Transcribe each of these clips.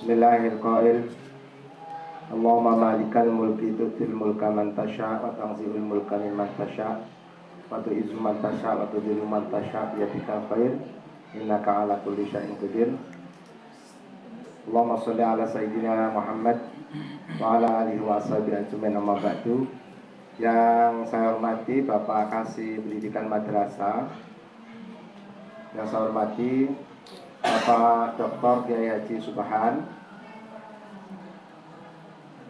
Bismillahirrahmanirrahim. Allahumma malikal mulki tutil mulka man tasha wa tanzilul mulka mimman tasha wa tu'izzu man tasha wa tudhillu man tasha bi yadikal khair innaka ala kulli syai'in qadir. Allahumma shalli ala sayyidina Muhammad wa ala alihi wa sahbihi ajmain, amma ba'du. Yang saya hormati Bapak Kasih Pendidikan Madrasah, yang saya hormati Bapak Dr. Kiai Haji Subhan.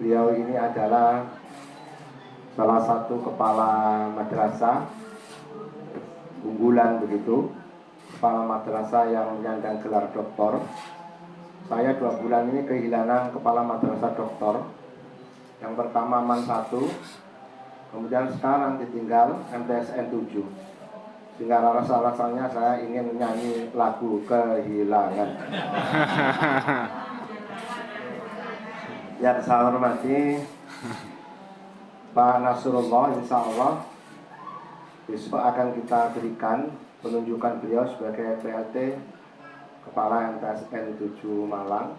Beliau ini adalah salah satu kepala madrasah unggulan begitu, kepala madrasah yang menyandang gelar doktor. Saya 2 bulan ini kehilangan kepala madrasah doktor. Yang pertama MAN 1, kemudian sekarang ditinggal MTSN 7. Sehingga rasa-rasanya saya ingin nyanyi lagu Kehilangan. Yang saya hormati Pak Nasrullah, insya Allah besok akan kita berikan penunjukan beliau sebagai PLT Kepala MTSN 7 Malang.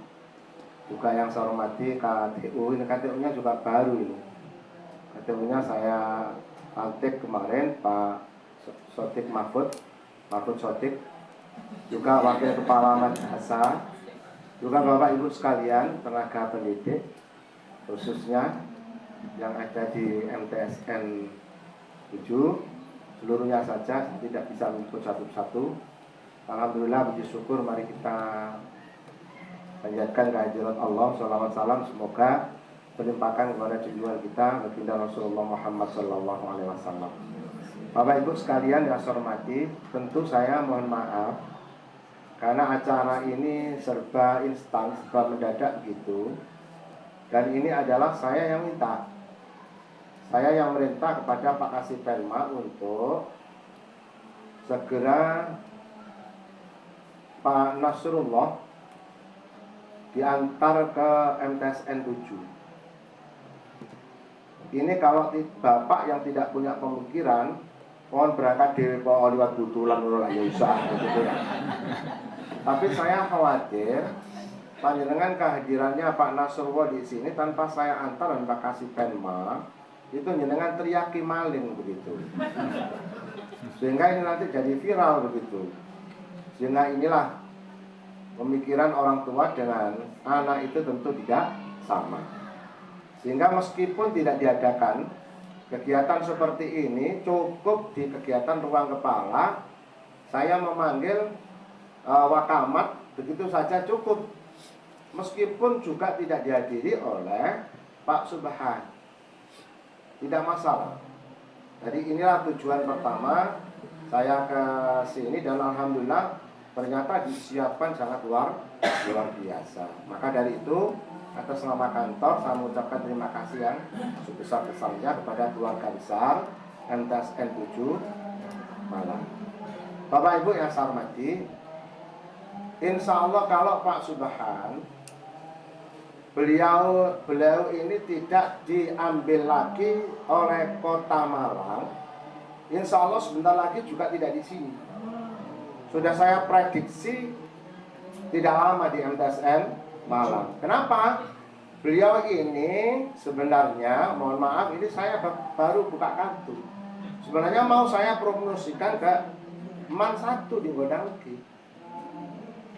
Juga yang saya hormati KTU, ini KTU-nya juga baru ini. KTU-nya saya lantik kemarin, Pak Sotik Mahfud Sotik, juga Wakil Kepala Madrasah, juga Bapak Ibu sekalian tenaga pendidik, khususnya yang ada di MTSN 7, seluruhnya saja, tidak bisa menyebut satu-satu. Alhamdulillah, puji syukur, mari kita panjatkan kehadirat Allah, sholawat salam semoga melimpahkan kepada junjungan kita baginda Rasulullah Muhammad sallallahu alaihi wasallam. Bapak Ibu sekalian yang saya hormati, tentu saya mohon maaf karena acara ini serba instan, serba mendadak gitu. Dan ini adalah saya yang minta. Saya yang merintah kepada Pak Kasih Penma untuk segera Pak Nasrullah diantar ke MTSN 7. Ini kalau Bapak yang tidak punya pemikiran, mohon berangkat di lewat butulan ya usah gitu ya. Tapi saya khawatir panjenengan kehadirannya Pak Nasrullah di sini tanpa saya antar dan Pak Kasih Penma itu jenengan teriaki maling begitu. Sehingga ini nanti jadi viral begitu. Sehingga inilah pemikiran orang tua dengan anak itu tentu tidak sama. Sehingga meskipun tidak diadakan kegiatan seperti ini, cukup di kegiatan ruang kepala saya memanggil wakamat, begitu saja cukup. Meskipun juga tidak dihadiri oleh Pak Subhan, tidak masalah. Jadi inilah tujuan pertama saya ke sini, dan alhamdulillah ternyata disiapkan sangat luar biasa. Maka dari itu, atas nama kantor saya mengucapkan terima kasih yang sebesar-besarnya kepada keluarga besar MTSN 7 Malang. Bapak Ibu yang saya hormati, insya Allah kalau Pak Subhan beliau ini tidak diambil lagi oleh Kota Malang, insya Allah sebentar lagi juga tidak di sini. Sudah saya prediksi tidak lama di MTSN Malang. Kenapa? Beliau ini sebenarnya, mohon maaf, ini saya baru buka kartu. Sebenarnya mau saya promosikan ke MAN 1 di Godangki.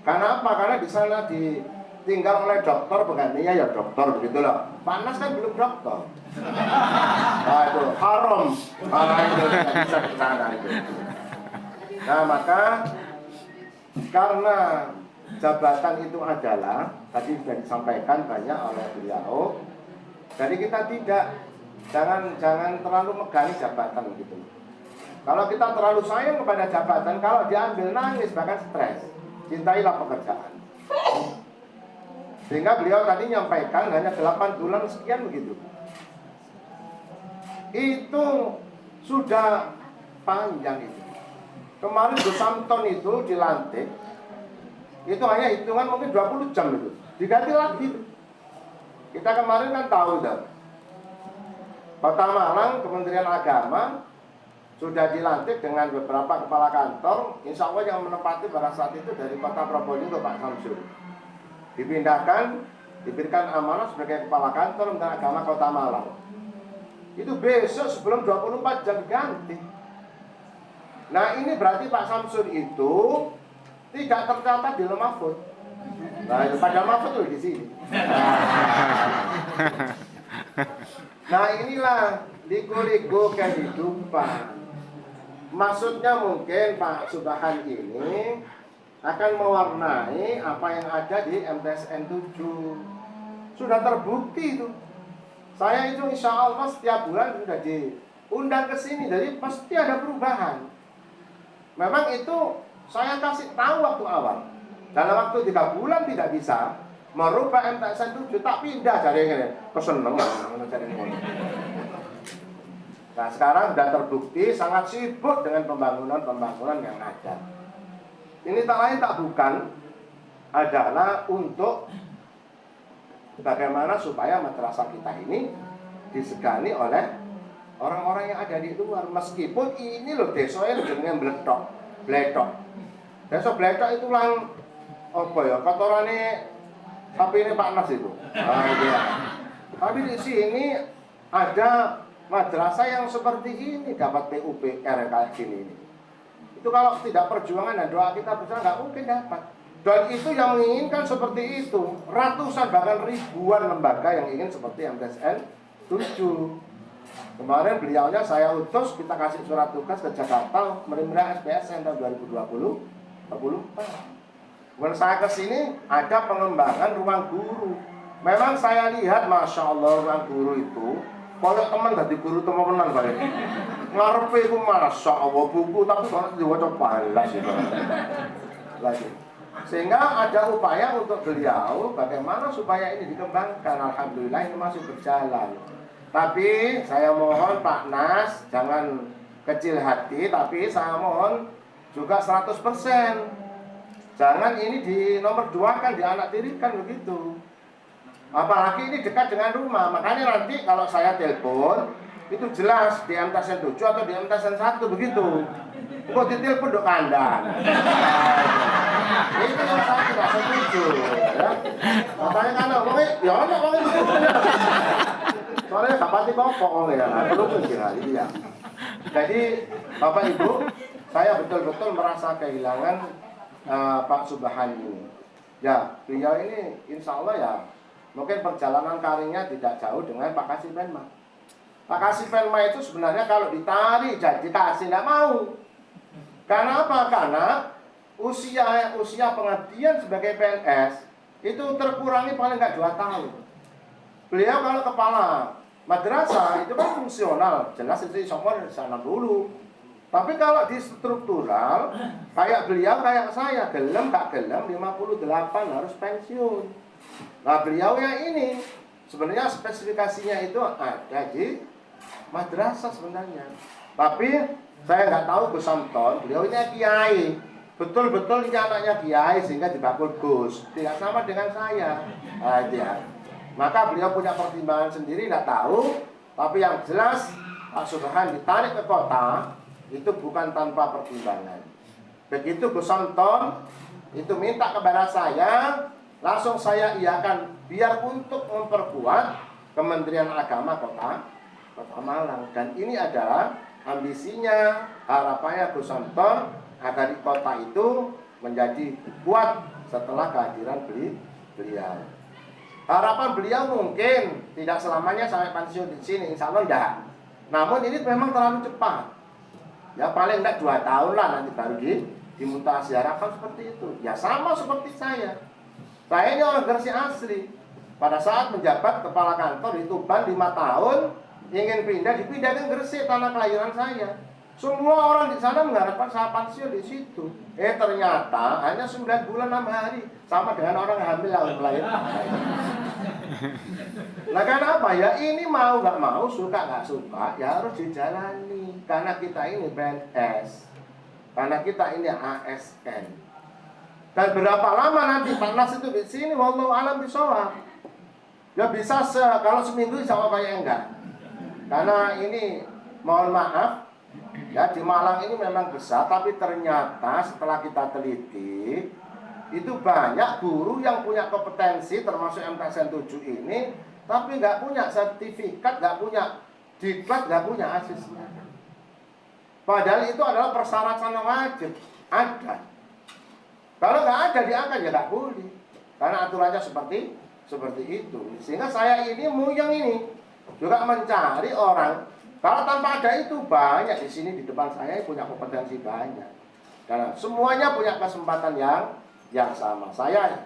Karena apa? Karena di sana ditinggal oleh dokter, penggantinya ya dokter begitu loh. Panas kan belum dokter. Aduh, haram. Itu tidak bisa ke sana itu. Nah, maka karena jabatan itu adalah tadi sudah disampaikan banyak oleh beliau, jadi kita jangan terlalu megangi jabatan gitu. Kalau kita terlalu sayang kepada jabatan, kalau diambil nangis bahkan stres. Cintailah pekerjaan. Sehingga beliau tadi nyampaikan hanya 8 bulan sekian begitu. Itu sudah panjang itu. Kemarin Gus Samton itu dilantik, itu hanya hitungan mungkin 20 jam itu. Diganti lagi. Kita kemarin kan tahu dah. Kota Malang, Kementerian Agama sudah dilantik dengan beberapa kepala kantor. Insya Allah yang menempati pada saat itu dari Kota Probolinggo Pak Samsul. dipindahkan, diberikan amanah sebagai kepala kantor Kementerian Agama Kota Malang. Itu besok sebelum 24 jam diganti. Nah ini berarti Pak Samsul itu tidak tercatat di Mahfud. Nah itu padahal Mahfud tuh di sini. Nah inilah liku-liku kehidupan. Maksudnya mungkin Pak Subhan ini akan mewarnai apa yang ada di MTSN 7. Sudah terbukti itu. Saya itu insya Allah setiap bulan sudah diundang ke sini, jadi pasti ada perubahan. Memang itu saya kasih tahu waktu awal. Dalam waktu 3 bulan tidak bisa merubah MTSN 7, tak pindah dari ini. Kesenengan dari ini. Nah sekarang sudah terbukti sangat sibuk dengan pembangunan yang ada. Ini tak lain tak bukan adalah untuk bagaimana supaya madrasah kita ini disegani oleh orang-orang yang ada di luar. Meskipun ini loh desanya dengan bletok. Desa bletok itu lang apa ya? Kotorane sapi ini Pak Nas itu. Nah, ya. Tapi di sini ada madrasah yang seperti ini dapat PUPR kayak gini ini. Itu kalau tidak perjuangan dan doa kita bersama nggak mungkin dapat. Dan itu yang menginginkan seperti itu. Ratusan bahkan ribuan lembaga yang ingin seperti MTSN 7. Kemarin beliaunya saya utus, kita kasih surat tugas ke Jakarta menerima SPSN tahun 2024. Kemudian saya ke sini ada pengembangan ruang guru. Memang saya lihat Masya Allah ruang guru itu kalau teman dari guru teman-teman balik ngarepe itu Masya Allah buku tapi kalau diwaca balas itu lagi. Sehingga ada upaya untuk beliau bagaimana supaya ini dikembangkan. Alhamdulillah ini masih berjalan. Tapi saya mohon Pak Nas jangan kecil hati, tapi saya mohon juga 100%. Jangan ini dinomorduakan, dianaktirikan begitu. Apalagi ini dekat dengan rumah. Makanya nanti kalau saya telepon itu jelas di MTSN 7 atau di MTSN 1 begitu. Kok ditelepon dok kandang. Itu yang saya tidak setuju ya. Makanya kan ngomongnya ya ono wong itu. Soalnya kapati pokok ya, perlu mikir hal ya. Jadi Bapak Ibu, saya betul-betul merasa kehilangan Pak Subhan ini. Ya, beliau ini insya Allah ya mungkin perjalanan karirnya tidak jauh dengan Pak Kasih Penma. Pak Kasih Penma itu sebenarnya kalau ditarik jadi kasih tidak mau. Karena apa? Karena usia pengabdian sebagai PNS itu terkurangi paling nggak 2 tahun. Beliau kalau kepala madrasah itu kan fungsional, jelas itu somor di sana dulu. Tapi kalau di struktural kayak beliau kayak saya gelem gak gelem 58 harus pensiun. Nah beliau yang ini sebenarnya spesifikasinya itu ada di madrasah sebenarnya. Tapi saya nggak tahu Gus Samton, beliau ini kiai. Betul-betul ini anaknya kiai sehingga dibakul Gus. Tidak sama dengan saya. Nah, ya. Maka beliau punya pertimbangan sendiri, tidak tahu. Tapi yang jelas Pak Subhan ditarik ke kota itu bukan tanpa pertimbangan. Begitu Gus Samton itu minta kepada saya, langsung saya iakan biar untuk memperkuat Kementerian Agama Kota Malang. Dan ini adalah ambisinya, harapannya Gus Samton agar di kota itu menjadi kuat setelah kehadiran beliau. Harapan beliau mungkin tidak selamanya sampai pensiun di sini, insya Allah tidak. Namun ini memang terlalu cepat. Ya paling tidak 2 tahun lah nanti baru dimutasi. Harapan seperti itu. Ya sama seperti saya. Saya ini orang Gresik asli. Pada saat menjabat kepala kantor di Tuban 5 tahun, ingin dipindahkan Gresik, tanah kelahiran saya. Semua orang di sana mengharapkan saya pensiun di situ. Ternyata hanya 9 bulan 6 hari, sama dengan orang hamil yang melahirkan. Nah karena apa ya? Ini mau nggak mau, suka nggak suka, ya harus dijalani. Karena kita ini PNS, karena kita ini ASN. Dan berapa lama nanti Pak Nas itu di sini? Wallahu alam bisawab. Ya bisa kalau seminggu insya Allah kayak enggak. Karena ini mohon maaf ya di Malang ini memang besar, tapi ternyata setelah kita teliti Itu banyak guru yang punya kompetensi termasuk MTSN 7 ini, tapi nggak punya sertifikat, nggak punya diklat, nggak punya asismen. Padahal itu adalah persyaratan wajib. Ada. Kalau nggak ada diangkat ya nggak boleh. Karena aturannya seperti itu. Sehingga saya ini yang ini juga mencari orang. Kalau tanpa ada itu banyak di sini di depan saya punya kompetensi banyak. Karena semuanya punya kesempatan yang sama. Saya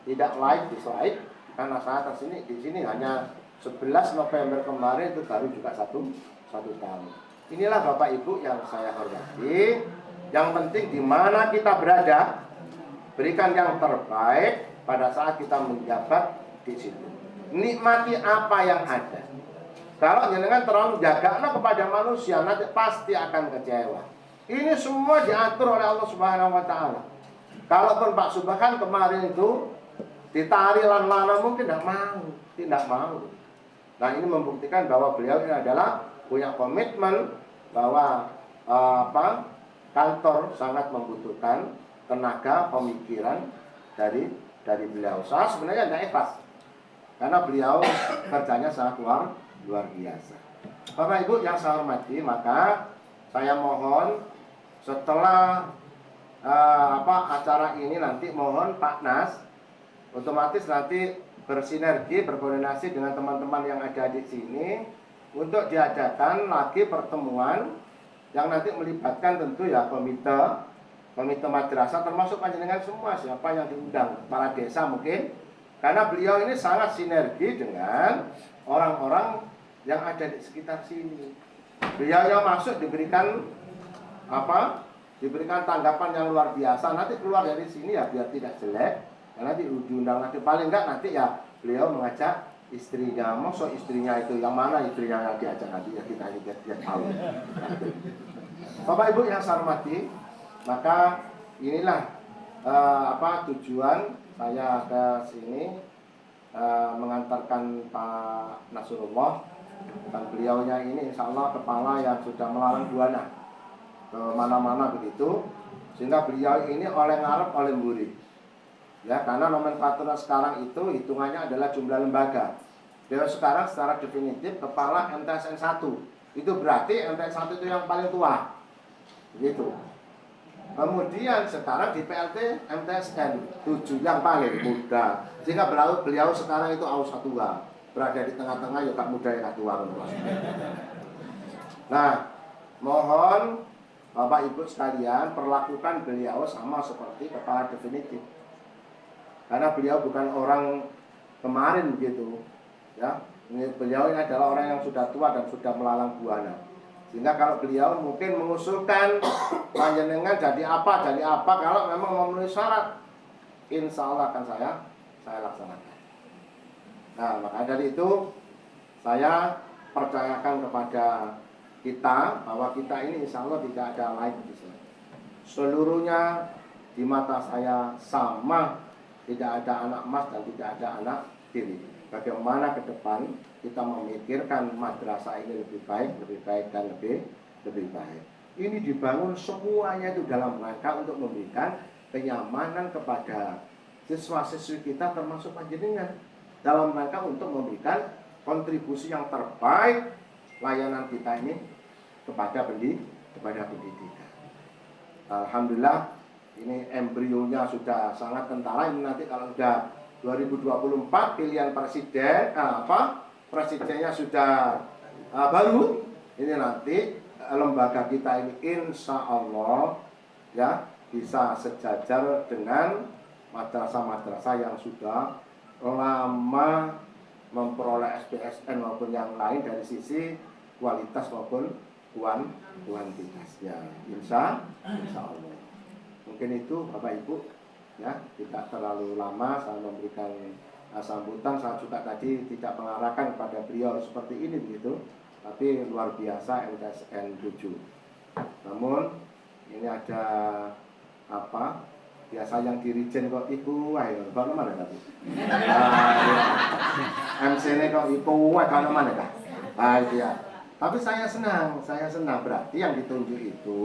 tidak live di slide karena saya di sini hanya 11 November kemarin itu baru juga satu tahun. Inilah Bapak Ibu yang saya hormati. Yang penting di mana kita berada, berikan yang terbaik pada saat kita menjabat di situ. Nikmati apa yang ada. Kalau jenengan terlalu jaga kepada manusia, nanti pasti akan kecewa. Ini semua diatur oleh Allah Subhanahu wa taala. Kalaupun Pak Subhan kemarin itu ditari lan-lana mungkin tidak mau. Nah, ini membuktikan bahwa beliau ini adalah punya komitmen bahwa kantor sangat membutuhkan tenaga pemikiran dari beliau. Saya sebenarnya tidak ikhlas karena beliau kerjanya sangat luar biasa. Bapak Ibu yang saya hormati, maka saya mohon setelah acara ini nanti mohon Pak Nas otomatis nanti bersinergi, berkoordinasi dengan teman-teman yang ada di sini untuk diadakan lagi pertemuan yang nanti melibatkan tentu ya komite madrasah termasuk panjenengan semua, siapa yang diundang, kepala desa mungkin, karena beliau ini sangat sinergi dengan orang-orang yang ada di sekitar sini. Beliau yang masuk diberikan tanggapan yang luar biasa, nanti keluar dari sini ya biar tidak jelek, ya nanti diundang lagi, paling enggak nanti ya beliau mengajak istrinya, maksud istrinya itu yang mana istrinya yang diajak nanti ya kita ini biar tahu. Bapak Ibu yang saya hormati, maka inilah tujuan saya ke sini mengantarkan Pak Nasrullah dan beliaunya ini insya Allah kepala yang sudah melalang buana ke mana-mana begitu, sehingga beliau ini oleh ngarep oleh mburi ya, karena nomenklaturnya sekarang itu hitungannya adalah jumlah lembaga. Beliau sekarang secara definitif kepala MTSN 1, itu berarti MTSN 1 itu yang paling tua begitu. Kemudian sekarang di PLT MTSN 7 yang paling muda, sehingga beliau sekarang itu ausa tua, berada di tengah-tengah ya kak muda ya kak tua. Nah, mohon Bapak Ibu sekalian perlakukan beliau sama seperti kepala definitif, karena beliau bukan orang kemarin begitu ya. Beliau ini adalah orang yang sudah tua dan sudah melalang buana, sehingga kalau beliau mungkin mengusulkan panjenengan jadi apa kalau memang memenuhi syarat, insya Allah akan saya laksanakan. Nah, maka dari itu saya percayakan kepada kita bahwa kita ini insya Allah tidak ada lain di sini. Seluruhnya di mata saya sama, tidak ada anak emas dan tidak ada anak tiri. Bagaimana ke depan kita memikirkan madrasah ini lebih baik dan lebih baik. Ini dibangun semuanya itu dalam rangka untuk memberikan kenyamanan kepada siswa-siswi kita termasuk panjenengan, dalam rangka untuk memberikan kontribusi yang terbaik layanan kita ini kepada pendidikan. Alhamdulillah ini embrionya sudah sangat kentara. Ini nanti kalau sudah 2024 pilihan presiden presidennya sudah baru, ini nanti lembaga kita ini insya Allah ya bisa sejajar dengan madrasah-madrasah yang sudah lama memperoleh SPSN maupun yang lain dari sisi kualitas maupun kuantitasnya, insya Allah. Mungkin itu Bapak Ibu ya, tidak terlalu lama saya memberikan sambutan. Saya juga tadi tidak mengarahkan kepada beliau seperti ini begitu, tapi luar biasa MTSN 7. Namun ini ada biasa yang dirijen kok iku wae kok mana tadi. MC ini kok iku wae kan mana kah? Itu ya. Tapi saya senang berarti yang ditunjuk itu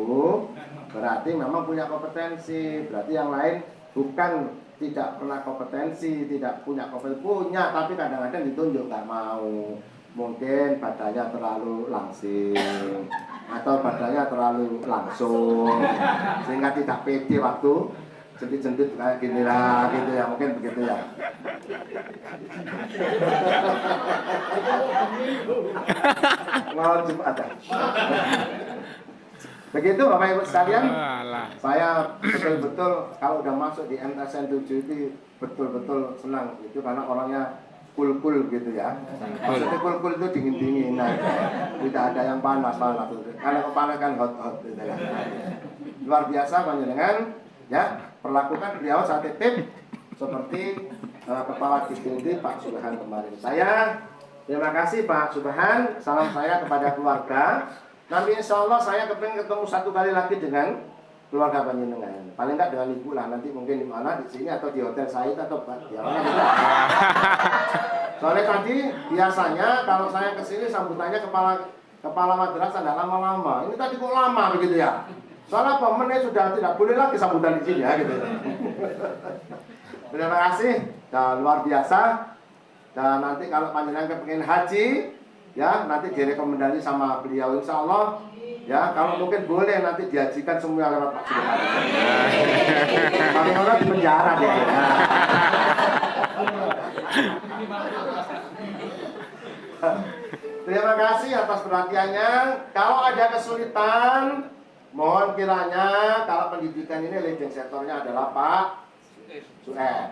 berarti memang punya kompetensi, berarti yang lain bukan tidak pernah kompetensi, tidak punya kompetensi, punya, tapi kadang-kadang ditunjuk nggak mau. Mungkin badannya terlalu langsing atau badannya terlalu langsung sehingga tidak pede waktu jendit-jendit kayak gini lah gitu ya, mungkin begitu ya. Mau Jumat ada. Begitu Bapak Ibu sekalian, saya betul-betul kalau udah masuk di MTSN 7 itu betul-betul senang itu karena orangnya cool-cool gitu ya. Maksudnya cool-cool itu dingin-dingin, nah, tidak ada yang panas-panas. Kalau kepala kan hot-hot gitu ya. Luar biasa panjenengan ya, perlakukan beliau saya titip seperti kepala divisi Pak Subhan kemarin. Saya terima kasih Pak Subhan, salam saya kepada keluarga. Nanti insya Allah saya kepingin ketemu satu kali lagi dengan keluarga panjenengan. Paling enggak dengan ibu lah, nanti mungkin di mana, di sini atau di hotel Said atau di mana. Soalnya tadi biasanya kalau saya kesini sambutannya kepala madrasah tidak lama-lama. Ini tadi kok lama begitu ya? Soalnya pemennya sudah tidak boleh lagi sambutan di sini ya gitu. Terima kasih, dan luar biasa. Dan nanti kalau panjenengan kepingin haji, ya nanti direkomendasi sama beliau insya Allah ya, kalau mungkin boleh nanti dihajikan semua lewat Pak Subhan. Paling orang di penjara deh ya. Terima kasih atas perhatiannya. Kalau ada kesulitan, mohon kiranya kalau pendidikan ini leading sektornya adalah Pak Sueb.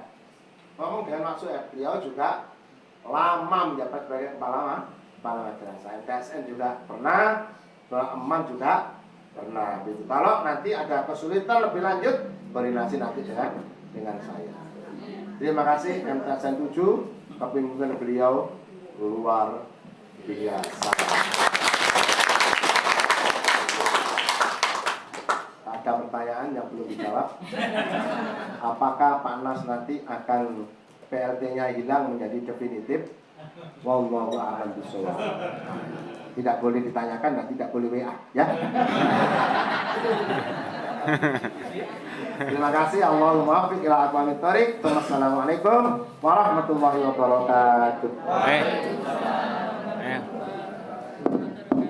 Ngomong dengan Pak Sueb, beliau juga lama menjabat sebagai kepala madrasah. MTSN juga pernah, Eman juga pernah. Gitu. Kalau nanti ada kesulitan lebih lanjut, koordinasi nanti dengan saya. Terima kasih MTSN 7, kepemimpinan beliau luar biasa. Ada pertanyaan yang belum dijawab. Apakah Pak Nas nanti akan PLT-nya hilang menjadi definitif? Wallahu a'lam bishawab. Tidak boleh ditanyakan dan tidak boleh WA, ya. Terima kasih. Allahumma muwaffiq ila aqwamit thoriq. Wassalamualaikum warahmatullahi wabarakatuh.